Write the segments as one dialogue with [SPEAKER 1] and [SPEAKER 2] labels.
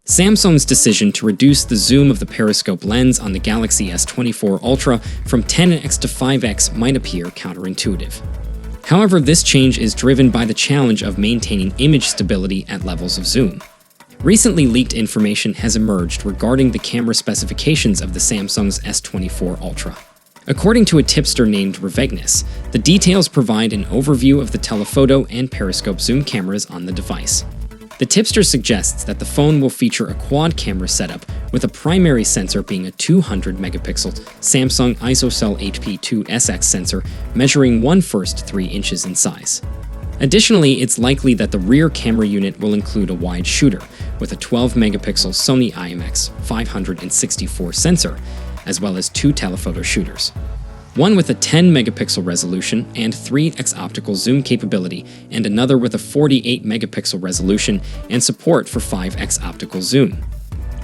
[SPEAKER 1] Samsung's decision to reduce the zoom of the periscope lens on the Galaxy S24 Ultra from 10x to 5x might appear counterintuitive. However, this change is driven by the challenge of maintaining image stability at levels of zoom. Recently leaked information has emerged regarding the camera specifications of the Samsung's S24 Ultra. According to a tipster named Revegnus, the details provide an overview of the telephoto and periscope zoom cameras on the device. The tipster suggests that the phone will feature a quad camera setup with a primary sensor being a 200-megapixel Samsung ISOCELL HP2SX sensor measuring 3 inches in size. Additionally, it's likely that the rear camera unit will include a wide shooter with a 12-megapixel Sony IMX564 sensor, as well as 2 telephoto shooters. One with a 10-megapixel resolution and 3x optical zoom capability, and another with a 48-megapixel resolution and support for 5x optical zoom.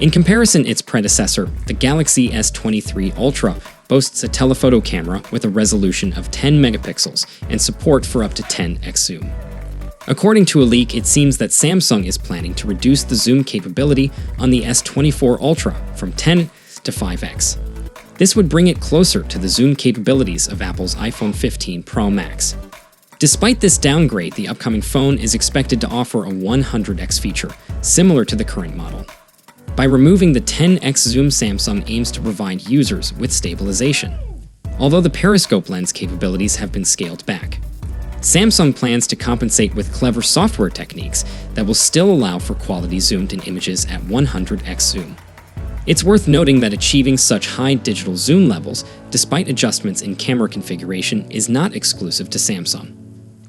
[SPEAKER 1] In comparison, its predecessor, the Galaxy S23 Ultra, boasts a telephoto camera with a resolution of 10 megapixels and support for up to 10x zoom. According to a leak, it seems that Samsung is planning to reduce the zoom capability on the S24 Ultra from 10 to 5x. This would bring it closer to the zoom capabilities of Apple's iPhone 15 Pro Max. Despite this downgrade, the upcoming phone is expected to offer a 100x feature, similar to the current model. By removing the 10x zoom, Samsung aims to provide users with stabilization, although the periscope lens capabilities have been scaled back. Samsung plans to compensate with clever software techniques that will still allow for quality zoomed-in images at 100x zoom. It's worth noting that achieving such high digital zoom levels, despite adjustments in camera configuration, is not exclusive to Samsung.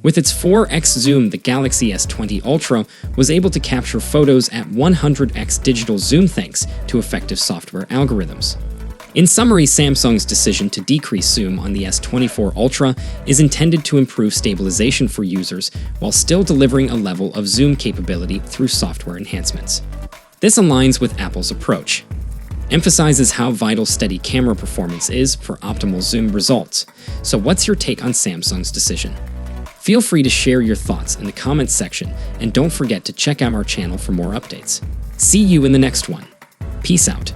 [SPEAKER 1] With its 4x zoom, the Galaxy S20 Ultra was able to capture photos at 100x digital zoom thanks to effective software algorithms. In summary, Samsung's decision to decrease zoom on the S24 Ultra is intended to improve stabilization for users while still delivering a level of zoom capability through software enhancements. This aligns with Apple's approach, emphasizes how vital steady camera performance is for optimal zoom results. So what's your take on Samsung's decision? Feel free to share your thoughts in the comments section, and don't forget to check out our channel for more updates. See you in the next one. Peace out.